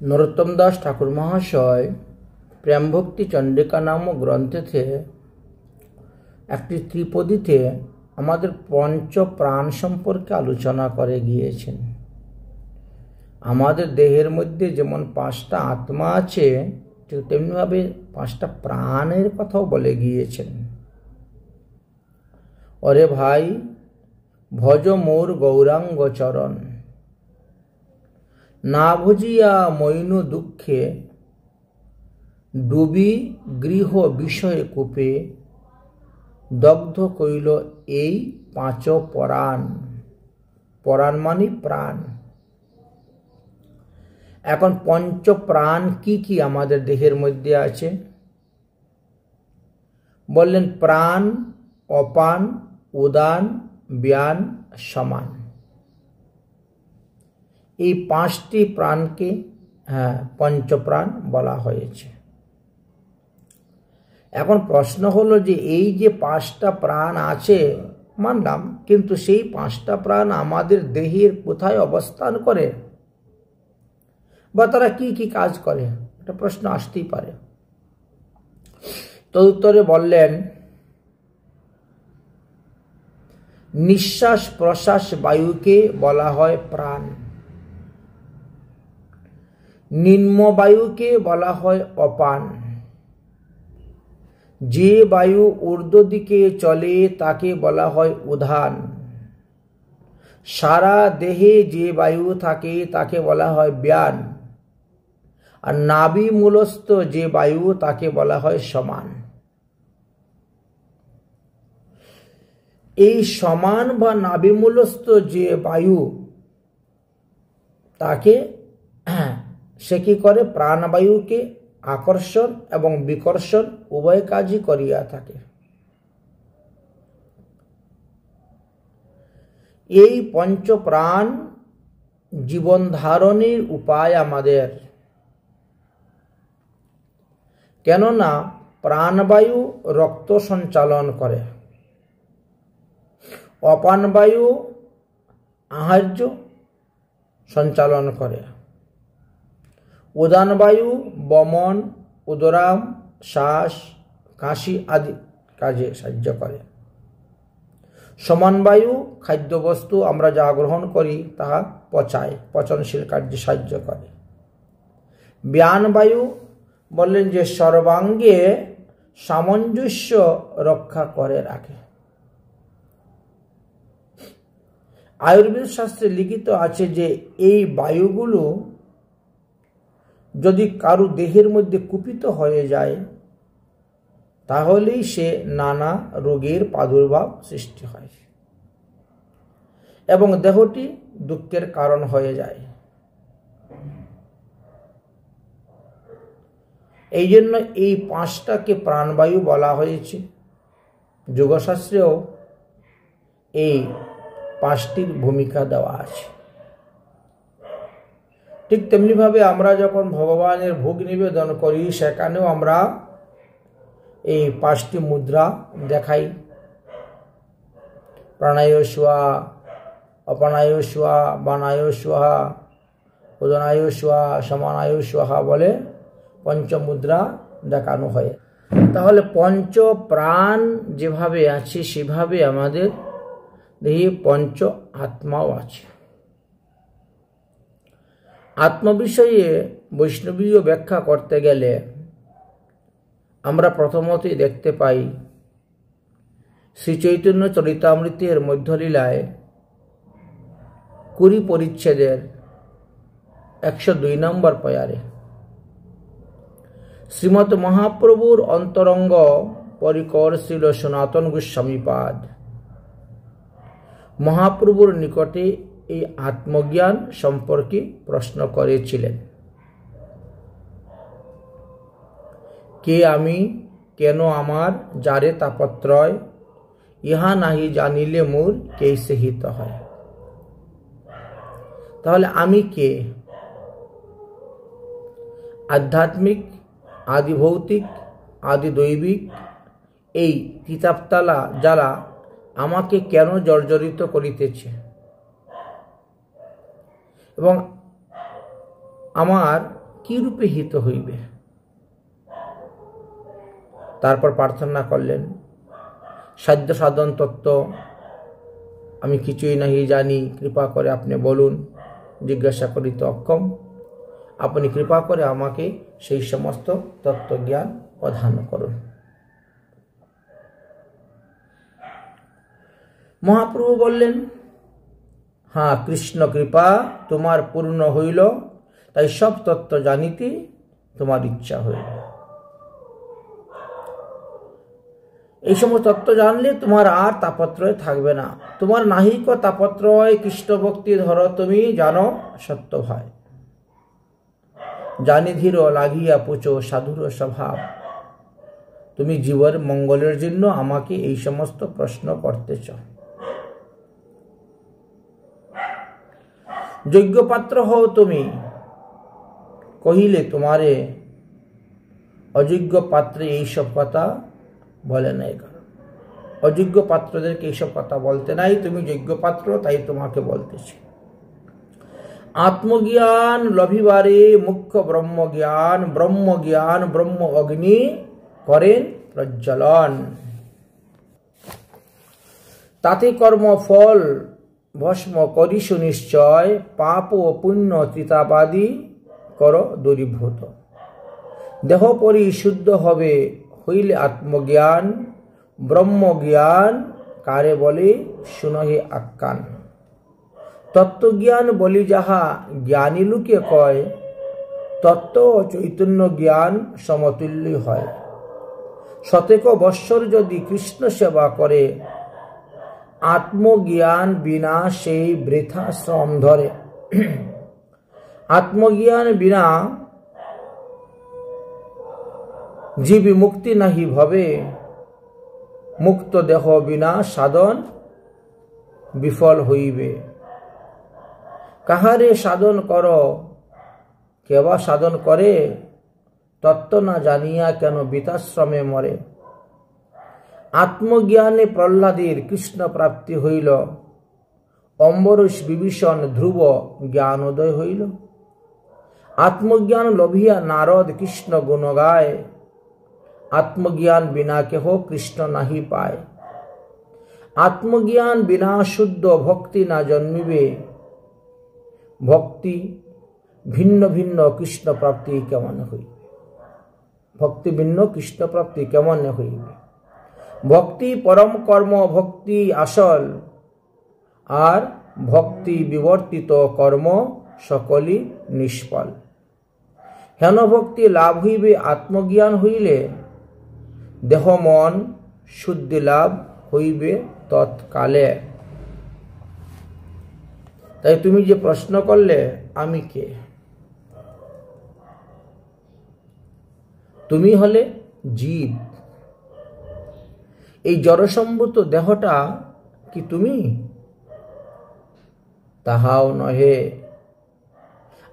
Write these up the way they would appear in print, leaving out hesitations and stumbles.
নরোত্তম দাস ঠাকুর মহাশয় প্রেম ভক্তি চন্ডিকা নামক গ্রন্থেতে একটি ত্রিপদীতে আমাদের পঞ্চ প্রাণ সম্পর্কে আলোচনা করে গিয়েছেন। আমাদের দেহের মধ্যে যেমন পাঁচটা আত্মা আছে, ঠিক তেমনিভাবে পাঁচটা প্রাণের কথাও বলে গিয়েছেন। ওরে ভাই, ভজ মোর গৌরাঙ্গ চরণ, না ভজিয়া মৈনু দুঃখে, ডুবি গৃহ বিষয়ে কূপে, দগ্ধ কইল এই পাঁচ পরাণ। পরাণ মানে প্রাণ। এখন পঞ্চ প্রাণ কি কি আমাদের দেহের মধ্যে আছে? বললেন প্রাণ, অপান, উদান, ব্যান, সমান। এই পাঁচটি প্রাণকে পঞ্চপ্রাণ বলা হয়েছে। এখন প্রশ্ন হলো যে এই যে পাঁচটা প্রাণ আছে মানলাম, কিন্তু সেই পাঁচটা প্রাণ আমাদের দেহের কোথায় অবস্থান করে বা তারা কি কি কাজ করে, একটা প্রশ্ন আসতেই পারে। তদুত্তরে বললেন, নিঃশ্বাস প্রশ্বাস বায়ুকে বলা হয় প্রাণ, নিম্ন বায়ুকে বলা হয় অপান, যে বায়ু ঊর্ধ্ব দিকে চলে তাকে বলা হয় উদান, সারা দেহে যে বায়ু থাকে তাকে বলা হয় ব্যান, আর নাভি মূলস্থ যে বায়ু তাকে বলা হয় সমান। এই সমান বা নাভি মূলস্থ যে বায়ু তাকে সে কি করে? প্রাণবায়ুকে আকর্ষণ এবং বিকর্ষণ উভয় কাজই করিয়া থাকে। এই পঞ্চ প্রাণ জীবন ধারণের উপায় আমাদের, কেননা প্রাণবায়ু রক্ত সঞ্চালন করে, অপান বায়ু আহার্য সঞ্চালন করে, উদান বায়ু বমন, উদরাম, শ্বাস, কাশি আদি কাজে সাহায্য করে, সমান বায়ু খাদ্যবস্তু আমরা যা গ্রহণ করি তাহা পচায়, পচনশীল কার্যে সাহায্য করে। ব্যান বায়ু বললেন যে সর্বাঙ্গে সামঞ্জস্য রক্ষা করে রাখে। আয়ুর্বেদ শাস্ত্রে লিখিত আছে যে এই বায়ুগুলো যদি কারো দেহের মধ্যে কুপিত হয়ে যায় তাহলেই সে নানা রোগের প্রাদুর্ভাব সৃষ্টি হয় এবং দেহটি দুঃখের কারণ হয়ে যায়। এই জন্য এই পাঁচটাকে প্রাণবায়ু বলা হয়েছে। যোগশাস্ত্রেও এই পাঁচটির ভূমিকা দেওয়া আছে। ঠিক তেমনিভাবে আমরা যখন ভগবানের ভোগ নিবেদন করি সেখানেও আমরা এই পাঁচটি মুদ্রা দেখাই। প্রাণায় স্বাহা, অপানায় স্বাহা, বানায় স্বাহা, উদানায় স্বাহা, সমানায় স্বাহা বলে পঞ্চমুদ্রা দেখানো হয়। তাহলে পঞ্চ প্রাণ যেভাবে আছে সেভাবে আমাদের দেহে পঞ্চ আত্মাও আছে। আত্মবিষয়ে বৈষ্ণবীয় ব্যাখ্যা করতে গেলে আমরা প্রথমতই দেখতে পাই শ্রী চৈতন্য চরিতামৃতের মধ্যলীলায় 20 পরিচ্ছেদের 102 নম্বর পয়ারে শ্রীমৎ মহাপ্রভুর অন্তরঙ্গ পরিকর ছিল সনাতন গোস্বামীপাদ মহাপ্রভুর নিকটে এই আত্মজ্ঞান সম্পর্কে প্রশ্ন করেছিলেন। কে আমি, কেন আমার, যারে তাপত্রয়, ইহা নাহি জানিলে মোর কেইসে হিত হয়। তাহলে আমি কে? আধ্যাত্মিক, আদি ভৌতিক, আদি দৈবিক এই তিতাবতালা জ্বালা আমাকে কেন জর্জরিত করিতেছে এবং আমার কি রূপে হিত হইবে। তারপর প্রার্থনা করলেন, সাধ্য সাধন তত্ত্ব আমি কিছুই নাহি জানি, কৃপা করে আপনি বলুন, জিজ্ঞাসা করিতে অক্ষম, আপনি কৃপা করে আমাকে সেই সমস্ত তত্ত্বজ্ঞান প্রদান করুন। মহাপ্রভু বললেন, হ্যাঁ, কৃষ্ণ কৃপা তোমার পূর্ণ হইল, তাই সব তত্ত্ব জানিতে তোমার ইচ্ছা হইল। এই সমস্ত তত্ত্ব জানলে তোমার আর তাপত্রয় থাকবে না। তোমার নাহিক তাপত্রয় কৃষ্ণ ভক্তি ধর তুমি জানো সত্য ভয়, জানি ধীর লাগিয়া পুছো সাধুর স্বভাব। তুমি জীবের মঙ্গলের জন্য আমাকে এই সমস্ত প্রশ্ন করতেছ। যোগ্য পাত্র হও তুমি, কহিলে তোমারে অযোগ্য পাত্রে এইসব কথা বলে নাই। অযোগ্য পাত্রদেরকে এইসব কথা বলতে নাই, তুমি যোগ্য পাত্র, তাই তোমাকে বলতেছি। আত্মজ্ঞান লভিবারে মুখ্য ব্রহ্মজ্ঞান, ব্রহ্মজ্ঞান ব্রহ্ম অগ্নি করেন প্রজ্বলন। তাতে কর্ম ফল ভস্ম করি সুনিশ্চয়, পাপ ও পুণ্য ত্রিতাবাদী কর দূরীভূত। দেহ পরিশুদ্ধ হবে হইলে আত্মজ্ঞান, ব্রহ্মজ্ঞান কারে বলে শুনহে আখ্যান। তত্ত্বজ্ঞান বলি যাহা জ্ঞানী লোকে কয়, তত্ত্ব ও চৈতন্য জ্ঞান সমতুল্য হয়। শতেক বৎসর যদি কৃষ্ণ সেবা করে, আত্মজ্ঞান বিনা সেই বৃথা শ্রম ধরে। আত্মজ্ঞান বিনা জীবী মুক্তি নাহি ভবে, মুক্ত দেহ বিনা সাধন বিফল হইবে। কাহারে সাধন কর, কেবা সাধন করে, তত্ত্ব না জানিয়া কেন বৃথাশ্রমে মরে। আত্মজ্ঞানে প্রহ্লাদের কৃষ্ণ প্রাপ্তি হইল, অম্বরীশ বিভীষণ ধ্রুব জ্ঞানোদয় হইল। আত্মজ্ঞান লভিয়া নারদ কৃষ্ণ গুণ গায়, আত্মজ্ঞান বিনা কেহ কৃষ্ণ নাহি পায়। আত্মজ্ঞান বিনা শুদ্ধ ভক্তি না জন্মিবে, ভক্তি ভিন্ন ভিন্ন কৃষ্ণ প্রাপ্তি কেমন হইবে। ভক্তি ভিন্ন কৃষ্ণ প্রাপ্তি কেমন হইবে। ভক্তি পরম কর্ম, ভক্তি আসল, আর ভক্তি বিবর্তিত কর্ম সকলই নিষ্ফল। হেন ভক্তি লাভ হইবে আত্মজ্ঞান হইলে, দেহ মন শুদ্ধি লাভ হইবে তৎকালে। তাই তুমি যে প্রশ্ন করলে আমি কে, তুমি হলে জীব। এই জড়সম্ভূত দেহটা কি তুমি? তাহাও নহে।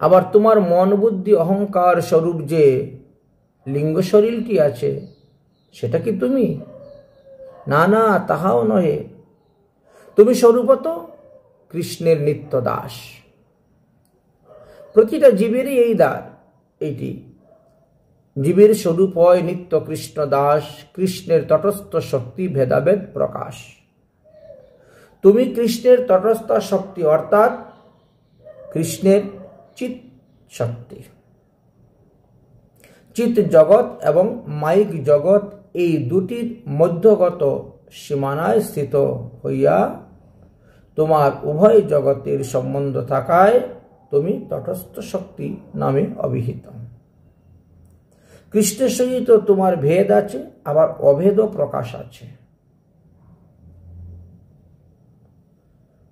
আবার তোমার মন বুদ্ধি অহংকার স্বরূপ যে লিঙ্গ শরীরটি আছে, সেটা কি তুমি? না না, তাহাও নহে। তুমি স্বরূপত কৃষ্ণের নিত্য দাস। প্রতিটা জীবেরই এই দ্বার, এইটি। জীবের স্বরূপ হয় নিত্য কৃষ্ণ দাস, কৃষ্ণের তটস্থ শক্তি ভেদাভেদ প্রকাশ। তুমি কৃষ্ণের তটস্থ শক্তি, অর্থাৎ কৃষ্ণের চিৎ শক্তি। চিৎ জগৎ এবং মাইক জগৎ এই দুটির মধ্যগত সীমানায় স্থিত হইয়া তোমার উভয় জগতের সম্বন্ধ থাকায় তুমি তটস্থ শক্তি নামে অভিহিত। কৃষ্ণের সহিত তোমার ভেদ আছে, আবার অভেদ প্রকাশ আছে।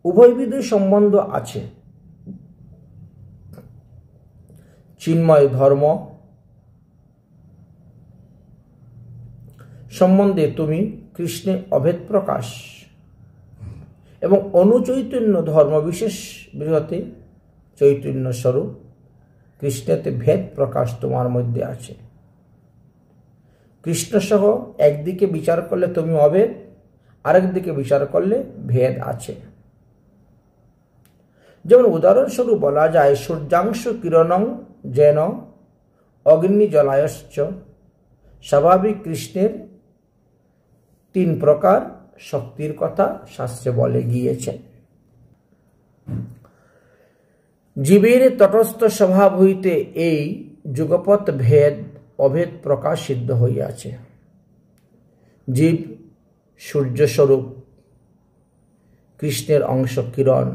উভয়বিধ সম্বন্ধ আছে। চিন্ময় ধর্ম সম্বন্ধে তুমি কৃষ্ণে অভেদ প্রকাশ, এবং অনুচৈতন্য ধর্ম বিশেষ বৃহতে চৈতন্য স্বরূপ কৃষ্ণেতে ভেদ প্রকাশ তোমার মধ্যে আছে। কৃষ্ণ সহ একদিকে বিচার করলে তুমি অভেদ, আরেক দিকে বিচার করলে ভেদ আছে। যেমন উদাহরণস্বরূপ বলা যায়, সূর্যাংশ কিরণং যেন অগ্নি জলায়শ্চ। স্বাভাবিক কৃষ্ণের 3 প্রকার শক্তির কথা শাস্ত্রে বলে গিয়েছেন। জীবের তটস্থ স্বভাব হইতে এই যুগপৎ ভেদ অভেদ প্রকাশ সিদ্ধ হইয়াছে। জীব সূর্যস্বরূপ, কৃষ্ণের অংশ কিরণ,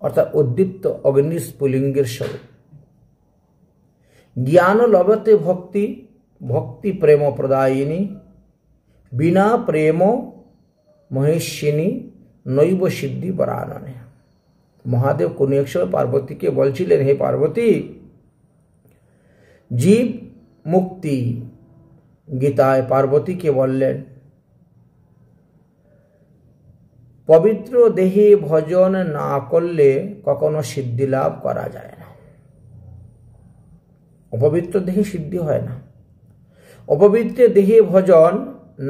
অর্থাৎ উদ্দীপ্ত অগ্নির স্ফুলিঙ্গের স্বরূপ। জ্ঞান লভতে ভক্তি, ভক্তি প্রেম প্রদায়িনী, বিনা প্রেম মহেশিনী নৈব সিদ্ধি পরায়ণে। মহাদেব কোন এক সময় পার্বতীকে বলছিলেন, হে পার্বতী, জীব মুক্তি। গীতায় পার্বতীকে বললেন, পবিত্র দেহে ভজন না করলে কখনো সিদ্ধি লাভ করা যায় না। অপবিত্র দেহে সিদ্ধি হয় না। অপবিত্র দেহে ভজন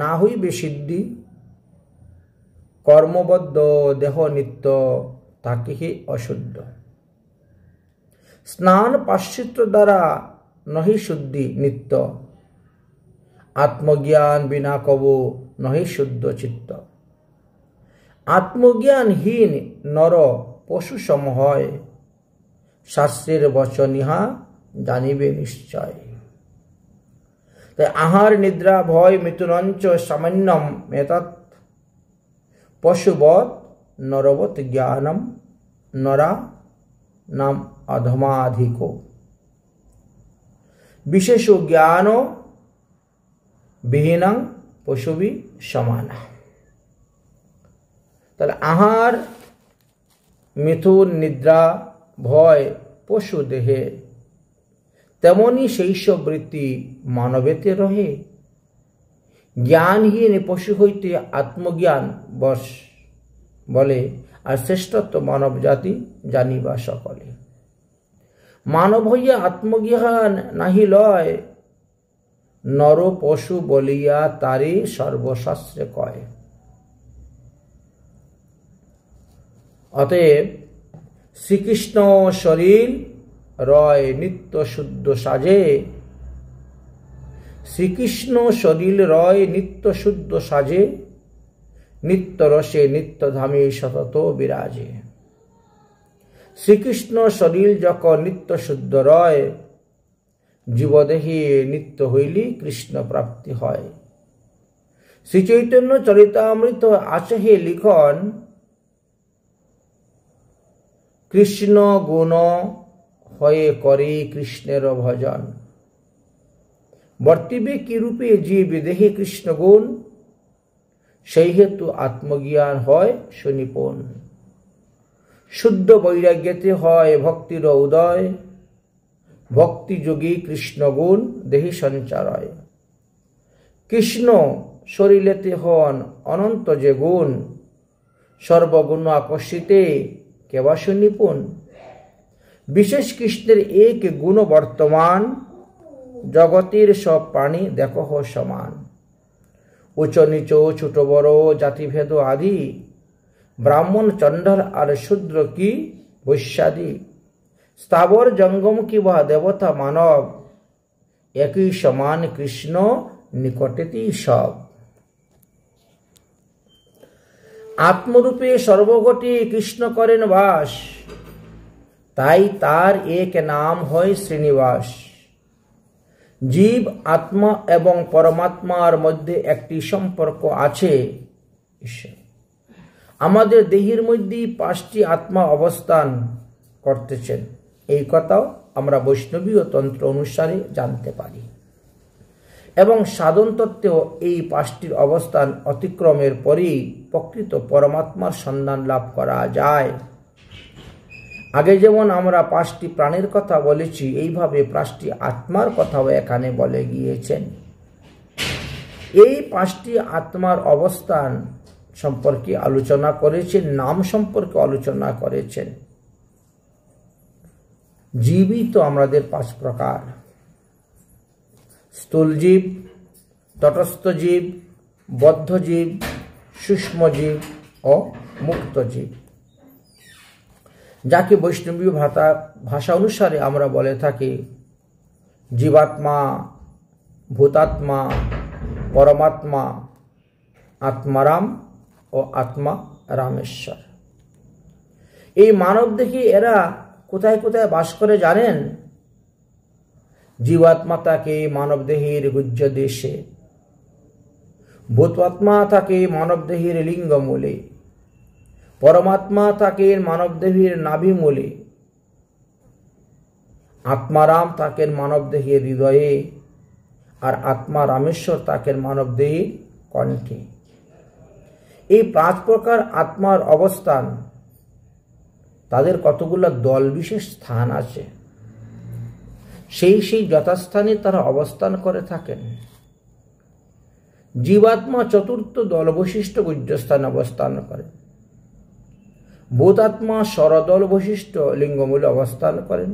না হইবে সিদ্ধি, কর্মবদ্ধ দেহ নিত্য তাকে অশুদ্ধ। স্নান পাশ্চিত্য দ্বারা নহি শুদ্ধি নিত্য, আত্মজ্ঞান বিনা কবু নহি শুদ্ধ চিত্ত। আত্মজ্ঞানহীন নর পশু সম হয়, শাস্ত্রের বচন ইহা জানিবে নিশ্চয়। তাই আহার নিদ্রা ভয় মিথুনঞ্চ সামান্যম মেতৎ, পশুবৎ নরবৎ জ্ঞানম নরা নাম অধমাধিক। বিশেষ জ্ঞান বিহীনং পশুবি সমানা। তাহলে আহার মিথুন নিদ্রা ভয় পশু দেহে, তেমনি সেই সব বৃত্তি মানবেতে রহে। জ্ঞানহীন পশু হইতে আত্মজ্ঞান বশ বলে, আর শ্রেষ্ঠত্ব মানব জাতি জানিবা সকলে। মানব হইয়া আত্মজ্ঞান নাহি লয়, নর পশু বলিয়া তারে সর্বশাস্ত্রে কয়। অতএব শ্রীকৃষ্ণ শরীর রয় নিত্য শুদ্ধ সাজে, শ্রীকৃষ্ণ শরীর রয় নিত্য শুদ্ধ সাজে, নিত্য রসে নিত্য ধামে সতত বিরাজে। শ্রীকৃষ্ণ শরীর যখন নিত্য শুদ্ধ রয়, জীবদেহে নিত্য হইলি কৃষ্ণ প্রাপ্তি হয়। শ্রীচৈতন্য চরিতামৃত আছে হে লিখন, কৃষ্ণ গুণ হয়ে করে কৃষ্ণের ভজন। বর্তিবে কি রূপে জীব দেহে কৃষ্ণ গুণ, সেই হেতু আত্মজ্ঞান হয় সুনিপুণ। শুদ্ধ বৈরাগ্যতে হয় ভক্তির উদয়, ভক্তি যোগী কৃষ্ণ গুণ দেহে সঞ্চারয়। কৃষ্ণ শরীরেতে হন অনন্ত যে গুণ, সর্বগুণ আকর্ষিতে কেবা সুনিপুণ। বিশেষ কৃষ্ণের এক গুণ বর্তমান, জগতের সব প্রাণী দেখহ সমান। উচ্চ নিচ ছোট বড় জাতিভেদ আদি, ব্রাহ্মণ চণ্ডাল আর শূদ্র কি বৈশ্যাদি। স্থাবর জঙ্গম কি বা দেবতা মানব, একই সমান কৃষ্ণ নিকটেতেই সব। আত্মরূপে সর্বঘটে কৃষ্ণ করেন বাস, তাই তার এক নাম হয় শ্রীনিবাস। জীব আত্মা এবং পরমাত্মার মধ্যে একটি সম্পর্ক আছে। আমাদের দেহের মধ্যেই 5টি আত্মা অবস্থান করতেছেন, এই কথাও আমরা বৈষ্ণবীয় তন্ত্র অনুসারে জানতে পারি। এবং সাধন তত্ত্বেও এই 5টির অবস্থান অতিক্রমের পরেই প্রকৃত পরমাত্মার সন্ধান লাভ করা যায়। আগে যেমন আমরা 5টি প্রাণের কথা বলেছি, এইভাবে 5টি আত্মার কথাও এখানে বলে গিয়েছেন। এই 5টি আত্মার অবস্থান সম্পর্কে আলোচনা করেছেন, নাম সম্পর্কে আলোচনা করেছেন। জীবই তো আমাদের 5 প্রকার: স্থূল জীব, তটস্থ জীব, বদ্ধ জীব, সূক্ষ্ম জীব ও মুক্ত জীব, যাকে বৈষ্ণবীয় ভাষা অনুসারে আমরা বলে থাকি জীবাত্মা, ভূতাত্মা, পরমাত্মা, আত্মারাম ও আত্মা রামেশ্বর। এই মানব দেখি এরা কোথায় কোথায় বাস করে জানেন? জীবাত্মা থাকে মানবদেহের গুহ্য দেশে, ভূতাত্মা থাকে মানবদেহের লিঙ্গমূলে, পরমাত্মা থাকেন মানবদেহের নাভিমূলে, আত্মারাম থাকেন মানবদেহের হৃদয়ে, আর আত্মা রামেশ্বর থাকেন মানবদেহের কণ্ঠে। এই 5 প্রকার আত্মার অবস্থান, তাদের কতগুলো দল বিশেষ স্থান আছে, সেই সেই যথাস্থানে তারা অবস্থান করে থাকেন। জীবাত্মা চতুর্থ দল বৈশিষ্ট্য গুহ্যস্থানে অবস্থান করেন, ভূতাত্মা ষড়দল বৈশিষ্ট্য লিঙ্গমূলে অবস্থান করেন,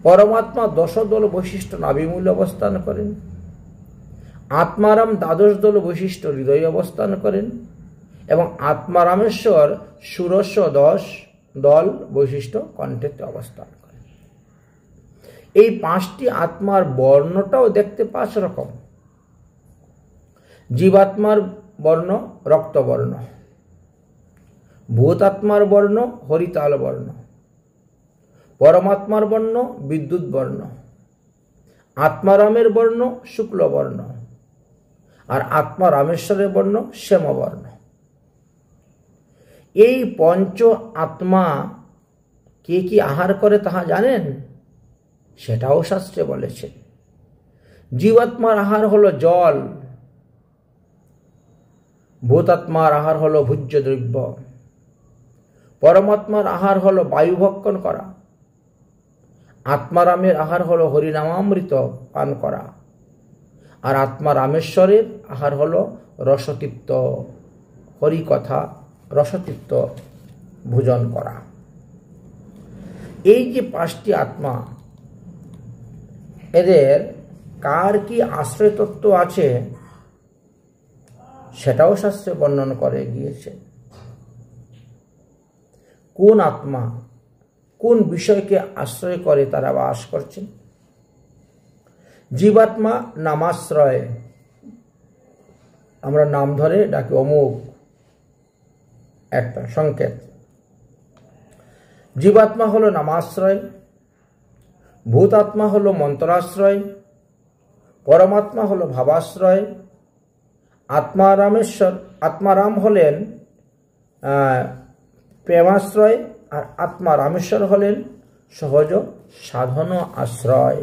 পরমাত্মা 10 দল বৈশিষ্ট্য নাভিমূলে অবস্থান করেন, আত্মারাম 12 দল বৈশিষ্ট্য হৃদয়ে অবস্থান করেন, এবং আত্মারামেশ্বর ষোড়শ 10 দল বৈশিষ্ট্য কণ্ঠেতে অবস্থান করেন। এই 5টি আত্মার বর্ণটাও দেখতে 5 রকম। জীবাত্মার বর্ণ রক্তবর্ণ, ভূতাত্মার বর্ণ হরিতাল বর্ণ, পরমাত্মার বর্ণ বিদ্যুৎ বর্ণ, আত্মারামের বর্ণ শুক্ল বর্ণ, আর আত্মা রামেশ্বরের বর্ণ শ্যামবর্ণ। এই পঞ্চ আত্মা কে কি আহার করে তাহা জানেন? সেটাও শাস্ত্রে বলেছেন। জীবাত্মার আহার হলো জল, ভূতাত্মার আহার হলো ভোজ্য দ্রব্য, পরমাত্মার আহার হলো বায়ু ভক্ষণ করা, আত্মারামের আহার হলো হরিনামামৃত পান করা, আর আত্মা রামেশ্বরের আহার হলো রসতৃপ্ত হরিকথা রসতৃপ্ত ভোজন করা। এই যে 5টি আত্মা, এদের কার কি আশ্রয় তত্ত্ব আছে সেটাও শাস্ত্রে বর্ণনা করে গিয়েছে। কোন আত্মা কোন বিষয়কে আশ্রয় করে তারা বাস করছেন? জীবাত্মা নামাশ্রয়, আমরা নাম ধরে ডাকি অমুক, একটা সংকেত। জীবাত্মা হলো নামাশ্রয়, ভূতাত্মা হলো মন্ত্রাশ্রয়, পরমাত্মা হলো ভাবাশ্রয়, আত্মারাম হলেন প্রেমাশ্রয়, আর আত্মা রামেশ্বর হলেন সহজ সাধন আশ্রয়।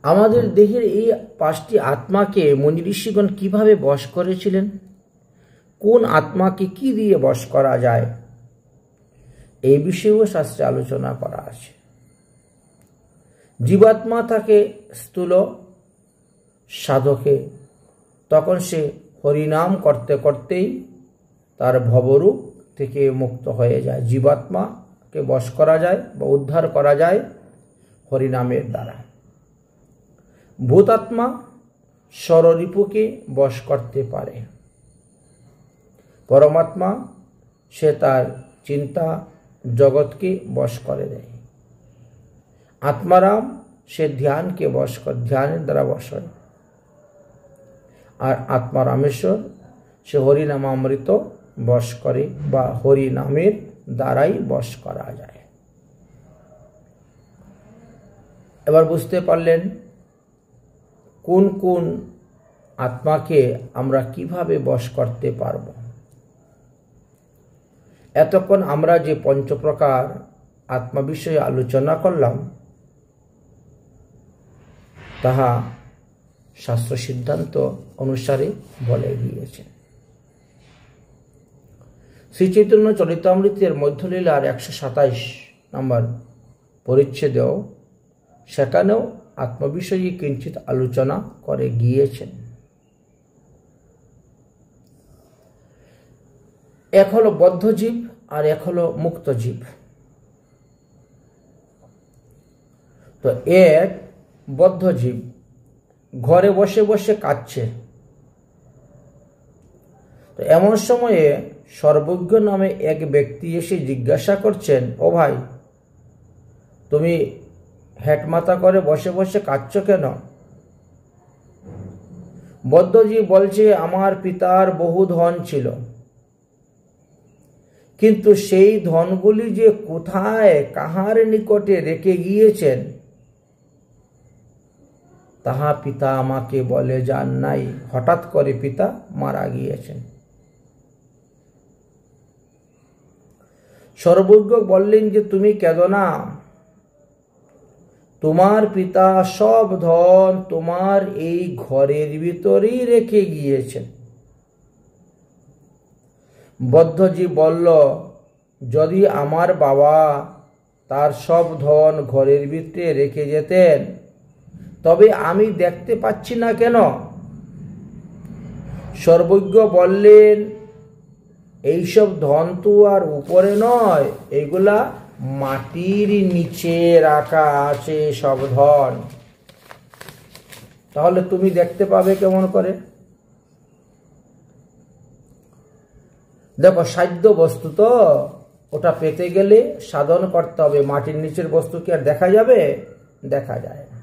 আমাদের দেহের এই 5টি আত্মাকে মুনি ঋষিগণ কিভাবে বশ করেছিলেন? কোন আত্মাকে কি দিয়ে বশ করা যায়, এই বিষয়েও শাস্ত্রে আলোচনা করা আছে। জীবাত্মা থাকে স্থূল সাধকে, তখন সে হরিনাম করতে করতেই তার ভবরূপ থেকে মুক্ত হয়ে যায়। জীবাত্মাকে বশ করা যায় বা উদ্ধার করা যায় হরিনামের দ্বারা। ভূতাত্মা ষড়রিপুকে বশ করতে পারে, পরমাত্মা সে তার চিন্তা জগৎকে বশ করে দেয়, আত্মারাম সে ধ্যানকে বশ করে, ধ্যানের দ্বারা বশ হয়, আর আত্মা রামেশ্বর সে হরিনামামৃত বশ করে বা হরিনামের দ্বারাই বশ করা যায়। এবার বুঝতে পারলেন কোন কোন আত্মাকে আমরা কিভাবে বশ করতে পারব। এতক্ষণ আমরা যে 5 প্রকার আত্মা বিষয়ে আলোচনা করলাম, তাহা শাস্ত্র সিদ্ধান্ত অনুসারে বলে গিয়েছে। শ্রী চৈতন্য চরিতামৃতের মধ্যলীলার 127 নম্বর পরিচ্ছেদেও সেখানেও আত্মবিষয়ে কিঞ্চিত আলোচনা করে গিয়েছেন। এক হলো বদ্ধ জীব আর এক হলো মুক্ত জীব। তো এক বদ্ধ জীব ঘরে বসে বসে কাঁদছে। তো এমন সময়ে সর্বজ্ঞ নামে এক ব্যক্তি এসে জিজ্ঞাসা করছেন, ও ভাই, তুমি হেটমাথা করে বসে বসে কাঁদছ কেন? বদ্ধজীব বলছে, আমার পিতার বহু ধন ছিল, কিন্তু সেই ধনগুলি যে কোথায় কাহার নিকটে রেখে গিয়েছেন তাহা পিতা আমাকে বলে যান নাই। হঠাৎ করে পিতা মারা গিয়েছেন। সর্বজ্ঞ বললেন যে তুমি কেঁদো না, তোমার পিতা সব ধন তোমার এই ঘরের ভিতরেই রেখে গিয়েছেন। বদ্ধজীব বলল, যদি আমার বাবা তার সব ধন ঘরের ভিতরে রেখে যেতেন তবে আমি দেখতে পাচ্ছি না কেন? সর্বজ্ঞ বললেন, এইসব ধন তো আর উপরে নয়, এগুলা মাটির নিচে রাখা আছে সব ধন। তাহলে তুমি দেখতে পাবে কেমন করে? দেখো, সাধ্য বস্তু তো, ওটা পেতে গেলে সাধন করতে হবে। মাটির নিচের বস্তু কি আর দেখা যাবে? দেখা যায় না।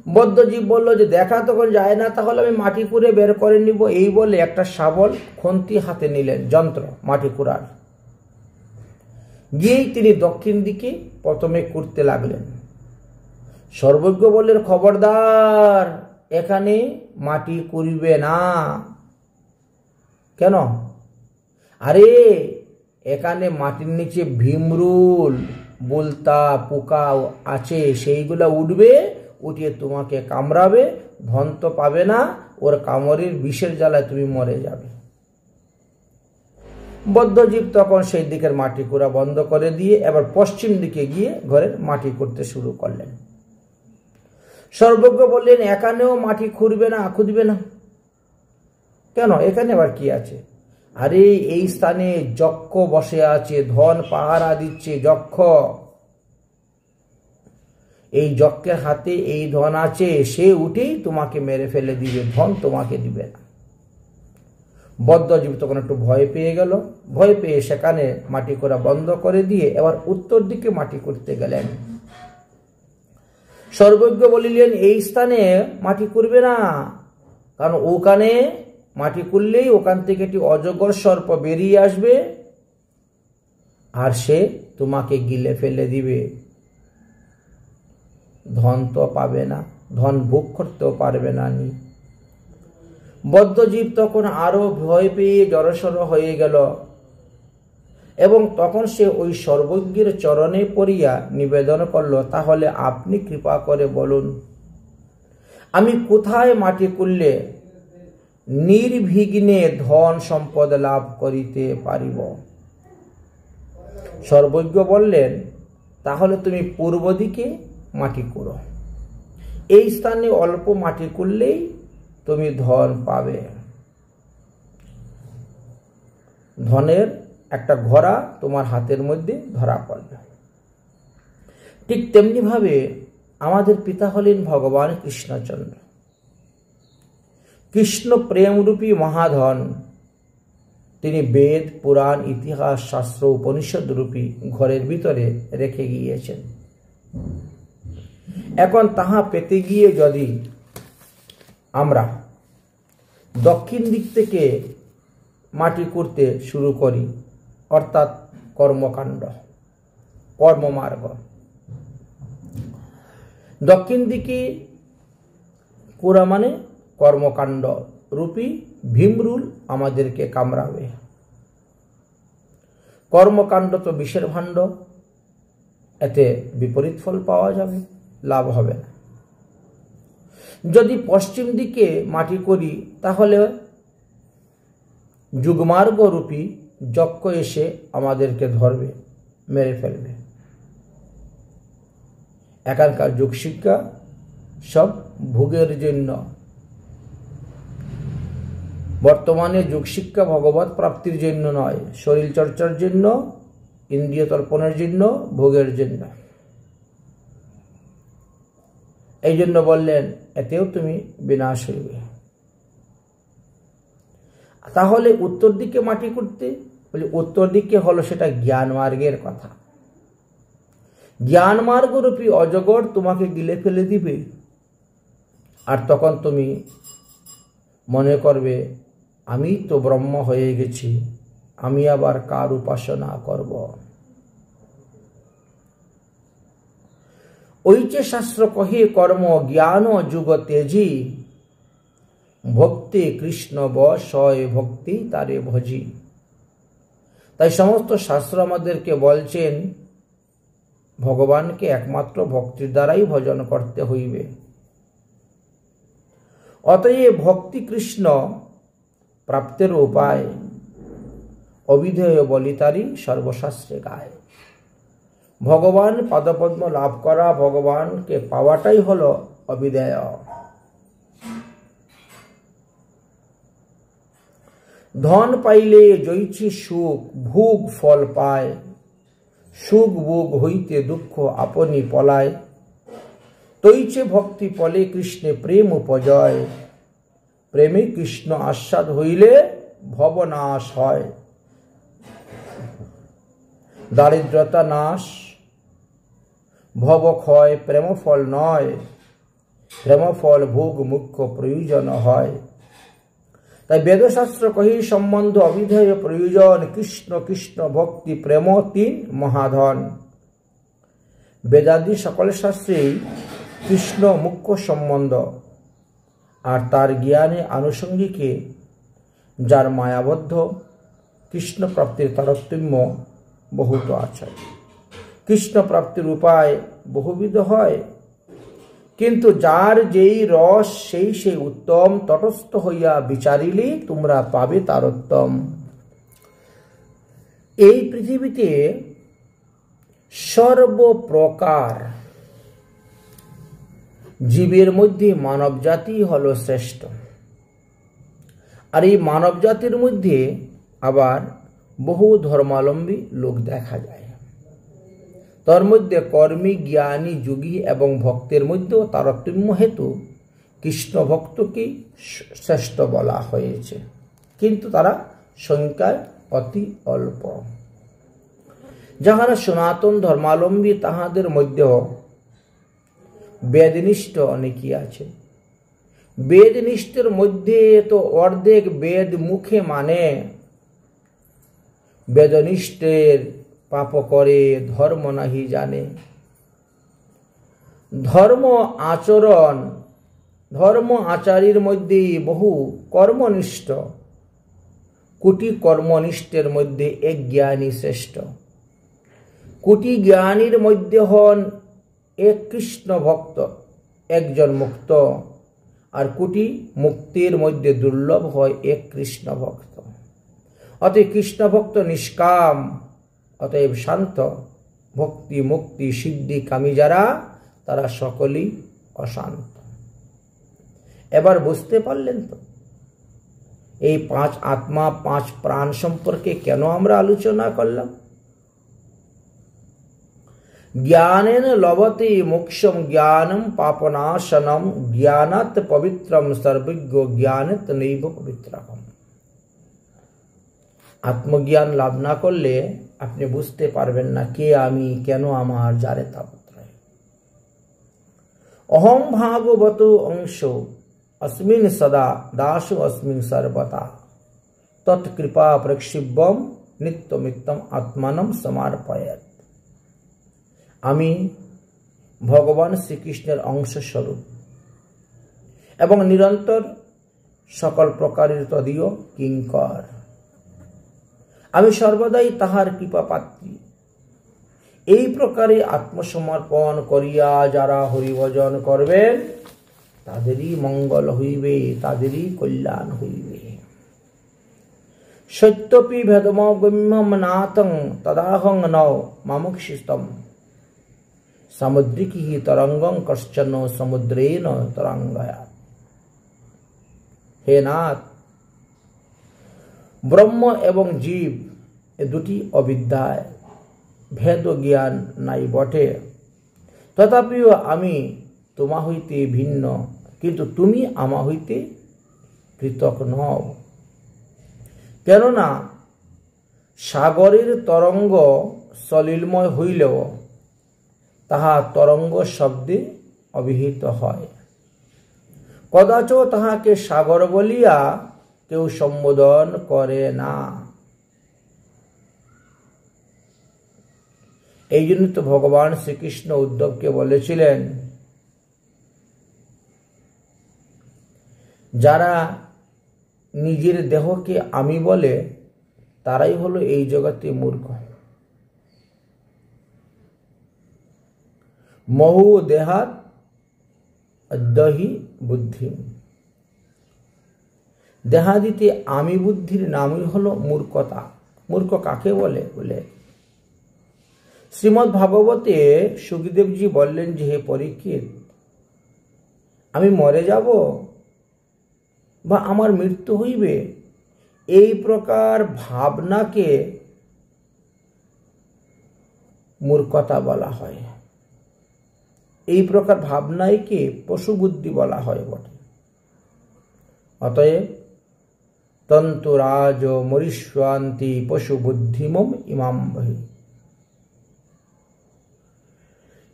বদ্ধজীব বলল যে দেখা তখন যায় না, তাহলে আমি মাটি কুড়ে বের করে নিব। এই বলে একটা শাবল খন্তি হাতে নিলেন, যন্ত্র মাটি কুড়ার। গিয়েই তিনি দক্ষিণ দিকে প্রথমে কুড়তে লাগলেন। সর্বজ্ঞ বললেন, খবরদার, এখানে মাটি কুড়িবে না। কেন? আরে এখানে মাটির নিচে ভীমরুল, বুলতা, পোকা আছে, সেইগুলা উঠবে, উঠিয়ে তোমাকে কামড়াবে, ধন তো পাবে না, ওর কামড়ের বিষের জ্বালায় তুমি মরে যাবে। বদ্ধজীব তখন সেই দিকের মাটি কুড়া বন্ধ করে দিয়ে এবার পশ্চিম দিকে গিয়ে ঘরের মাটি করতে শুরু করলেন। সর্বজ্ঞ বললেন, এখানেও মাটি খুঁড়বে না। কেন? এখানে আবার কি আছে? আরে এই স্থানে যক্ষ বসে আছে, ধন পাহারা দিচ্ছে যক্ষ। এই যক্ষের হাতে এই ধন আছে, সে উঠেই তোমাকে মেরে ফেলে দিবে, ধন তোমাকে দিবে না। বদ্ধজীব তখন একটু ভয় পেয়ে গেল। ভয় পেয়ে সেখানে মাটি করা বন্ধ করে দিয়ে এবার উত্তর দিকে মাটি করতে গেলেন। সর্বজ্ঞ বলিলেন, এই স্থানে মাটি করবে না, কারণ ওখানে মাটি করলেই ওখান থেকে একটি অজগর সর্প বেরিয়ে আসবে, আর সে তোমাকে গিলে ফেলে দিবে, ধন তো পাবে না, ধন ভোগ করতেও পারবে না। বদ্ধজীব তখন আরো ভয় পেয়ে জড়সড় হয়ে গেল এবং তখন সে ওই সর্বজ্ঞের চরণে পড়িয়া নিবেদন করল, তাহলে আপনি কৃপা করে বলুন, আমি কোথায় মাটি করলে নির্বিঘ্নে ধন সম্পদ লাভ করিতে পারিব? সর্বজ্ঞ বললেন, তাহলে তুমি পূর্ব দিকে মাটি করো, এই স্থানে অল্প মাটি করলেই তুমি ধন পাবে। ধনের একটা ঘোড়া তোমার হাতের মধ্যে ধরা পড়বে। ঠিক তেমনি ভাবে আমাদের পিতা হলেন ভগবান কৃষ্ণচন্দ্র। কৃষ্ণ প্রেমরূপী মহাধন, তিনি বেদ, পুরাণ, ইতিহাস, শাস্ত্র, উপনিষদ রূপী ঘরের ভিতরে রেখে গিয়েছেন। এখন তাহা পেতে গিয়ে যদি আমরা দক্ষিণ দিক থেকে মাটি করতে শুরু করি, অর্থাৎ কর্মকাণ্ড, কর্মমার্গ, দক্ষিণ দিকে কোরা মানে কর্মকাণ্ড রূপী ভীমরুল আমাদেরকে কামড়াবে। কর্মকাণ্ড তো বিষের ভাণ্ড, এতে বিপরীত ফল পাওয়া যাবে, লাভ হবে না। যদি পশ্চিম দিকে মাটি করি তাহলে যুগমার্গ রূপী যক্ষ এসে আমাদেরকে ধরবে, মেরে ফেলবে। এখানকার যুগ শিক্ষা সব ভোগের জন্য। বর্তমানে যুগ শিক্ষা ভগবত প্রাপ্তির জন্য নয়, শরীর চর্চার জন্য, ইন্দ্রিয় তর্পণের জন্য, ভোগের জন্য। এই জন্য বললেন, এতেও তুমি বিনাশ হইবে। তাহলে উত্তর দিকে মাটি করতে বলি, উত্তর দিকে হলো সেটা জ্ঞান মার্গের কথা। জ্ঞান মার্গরূপী অজগর তোমাকে গিলে ফেলে দিবে, আর তখন তুমি মনে করবে আমি তো ব্রহ্ম হয়ে গেছি, আমি আবার কার উপাসনা করব। ওই যে শাস্ত্র কহে কর্ম জ্ঞান যুগ তেজি, ভক্তি কৃষ্ণ বশয় ভক্তি তারে ভজি। তাই সমস্ত শাস্ত্র আমাদেরকে বলছেন ভগবানকে একমাত্র ভক্তির দ্বারাই ভজন করতে হইবে। অতএব ভক্তি কৃষ্ণ প্রাপ্তের উপায় অবিধেয় বলিতারি সর্বশাস্ত্রে গায়। ভগবান পাদপদ্ম লাভ করা, ভগবানকে পাওয়াটাই হলো অবিধেয়। ধন পাইলে জৈছি সুখ, ভোগ ফল পায়, সুখ ভোগ হইতে দুঃখ আপনি পলায়। তৈছে ভক্তি পলে কৃষ্ণে প্রেম উপজয়, প্রেমে কৃষ্ণ আস্বাদ হইলে ভবনাশ হয়। দারিদ্রতা নাশ, ভবক্ষয় প্রেমফল নয়, প্রেমফল ভোগ মুখ্য প্রয়োজন হয়। তাই বেদশাস্ত্র কহি সম্বন্ধ অবিধেয় প্রয়োজন, কৃষ্ণ কৃষ্ণ ভক্তি প্রেম তিন মহাধন। বেদাদি সকল শাস্ত্রেই কৃষ্ণ মুখ্য সম্বন্ধ, আর তার জ্ঞানে আনুষঙ্গিকে যার মায়াবদ্ধ কৃষ্ণ প্রাপ্তির তারতম্য বহুত আছে। কৃষ্ণ প্রাপ্তির উপায় বহুবিধ হয়, কিন্তু যার যেই রস সেই সেই উত্তম, তটস্থ হইয়া বিচারিলে তোমরা পাবে তারোত্তম। এই পৃথিবীতে সর্বপ্রকার জীবের মধ্যে মানব জাতি হলো শ্রেষ্ঠ। আর এই মানব জাতির মধ্যে আবার বহু ধর্মাবলম্বী লোক দেখা যায়। তার মধ্যে কর্মী, জ্ঞানী, যোগী এবং ভক্তের মধ্যেও তারতম্য হেতু কৃষ্ণ ভক্তকে শ্রেষ্ঠ বলা হয়েছে, কিন্তু তারা সংখ্যায় অতি অল্প। যাহারা সনাতন ধর্মাবলম্বী তাহাদের মধ্যেও বেদনিষ্ঠ অনেকই আছে। বেদনিষ্ঠের মধ্যে তো অর্ধেক বেদ মুখে মানে, বেদনিষ্ঠের পাপ করে ধর্ম নাহি জানে। ধর্ম আচরণ, ধর্ম আচারীর মধ্যে বহু কর্মনিষ্ঠ, কোটি কর্মনিষ্ঠের মধ্যে এক জ্ঞানী শ্রেষ্ঠ। কোটি জ্ঞানীর মধ্যে হন এক কৃষ্ণ ভক্ত, একজন মুক্ত, আর কোটি মুক্তির মধ্যে দুর্লভ হয় এক কৃষ্ণ ভক্ত। অতএব কৃষ্ণ ভক্ত নিষ্কাম, অতএব শান্ত। ভক্তি মুক্তি সিদ্ধি কামী যারা, তারা সকলেই অশান্ত। এবার বুঝতে পারলেন তো এই পাঁচ আত্মা, পাঁচ প্রাণ সম্পর্কে কেন আমরা আলোচনা করলাম? জ্ঞানেন লভতে মোক্ষম জ্ঞানম পাপনাশনম, জ্ঞানাত পবিত্রম সর্বজ্ঞ জ্ঞানাত নৈব পবিত্রকম। আত্মজ্ঞান লাভ না করলে আপনি বুঝতে পারবেন না কে আমি, কেন আমার, যারে তাপত্র। অহম ভাগবত অংশ अस्मिन् सदा दासो अस्मिन् सर्वदा, तत्कृपा प्रक्षिब्बम नित्यमित्तम आत्मानं समर्पयेत्। আমি ভগবান শ্রীকৃষ্ণের অংশ স্বরূপ এবং নিরন্তর সকল প্রকারের তদীয় কিঙ্কর। আমি সর্বদাই তাহার কৃপা পাত্রী। এই প্রকারে আত্মসমর্পণ করিয়া যারা হরিভজন করবেন তাদেরই মঙ্গল হইবে, তাদেরই কল্যাণ হইবে। সত্যপি ভেদমগম্যম নাথং তদাহং নৌ মামুক্ষিস্তম, সামুদ্রিকী তরঙ্গং কশ্চন সমুদ্রেন তরঙ্গয়া। হে নাথ, ব্রহ্ম এবং জীব এ দুটি অবিদ্যায় ভেদ জ্ঞান নাই বটে, তথাপিও আমি তোমা হইতে ভিন্ন, কিন্তু তুমি আমা হইতে পৃথক নও। কেননা সাগরের তরঙ্গ সলিলময় হইলেও তাহা তরঙ্গ শব্দে অভিহিত হয়। কদাচ তাহাকে সাগর বলিয়া কেউ সম্বোধন করে না। এই জন্য তো ভগবান শ্রীকৃষ্ণ উদ্ধবকে বলেছিলেন, যারা নিজের দেহকে আমি বলে তারাই হলো এই জগতে মূর্খ। মহু দেহাত দহি বুদ্ধি। দেহাদিতে আমি বুদ্ধির নামই হলো মূর্খতা। মূর্খ কাকে বলে? শ্রীমদ্ ভাগবতে সুখদেবজি বললেন যে, হে পরীক্ষিত, আমি মরে যাব বা আমার মৃত্যু হইবে, এই প্রকার ভাবনাকে মূর্খতা বলা হয়। এই প্রকার ভাবনাইকে পশু বুদ্ধি বলা হয় বটে। অতএব তন্তুরাজ মরিষ্যান্তি পশু বুদ্ধিমম ইমাম বহি।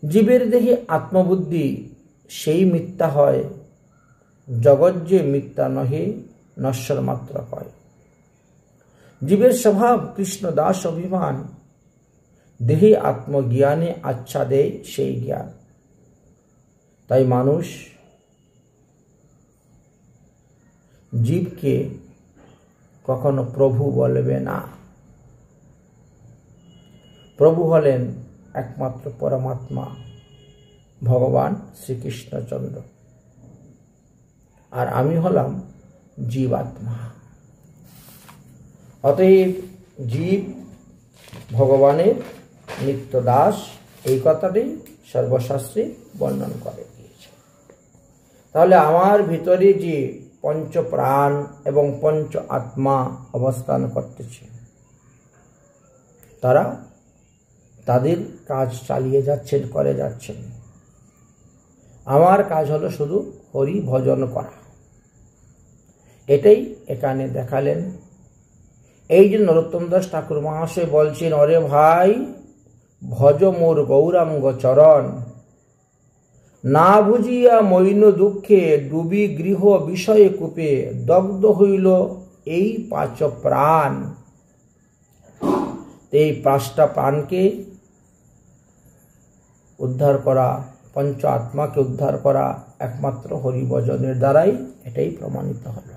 জীবের দেহে আত্মবুদ্ধি সেই মিথ্যা হয়, জগৎ যে মিথ্যা নহে নশ্বর মাত্র কয়। জীবের স্বভাব কৃষ্ণ দাস অভিমান, দেহে আত্মজ্ঞানে আচ্ছা দেয় সেই জ্ঞান। তাই মানুষ জীবকে কখনো প্রভু বলবে না। প্রভু হলেন একমাত্র পরমাত্মা ভগবান শ্রীকৃষ্ণচন্দ্র, আর আমি হলাম জীবাত্মা। অতএব জীব ভগবানের নিত্য দাস, এই কথাটি সর্বশাস্ত্রে বর্ণন করে দিয়েছে। তাহলে আমার ভিতরে যে পঞ্চ প্রাণ এবং পঞ্চ আত্মা অবস্থান করতেছে, তারা তাদের কাজ চালিয়ে যাচ্ছেন, করে যাচ্ছেন। আমার কাজ হলো শুধু হরি ভজন করা। এটাই এখানে দেখালেন। এই যে নরোত্তম দাস ঠাকুর মহাশয় বলছেন, অরে ভাই ভজ মোর গৌরাঙ্গ চরণ, না বুঝিয়া মৈন দুঃখে ডুবি গৃহ বিষয়ে কূপে, দগ্ধ হইল এই পাঁচ প্রাণ। এই পাঁচটা প্রাণকে উদ্ধার করা, পঞ্চ আত্মাকে উদ্ধার করা একমাত্র হরিভজনের দ্বারাই, এটাই প্রমাণিত হল।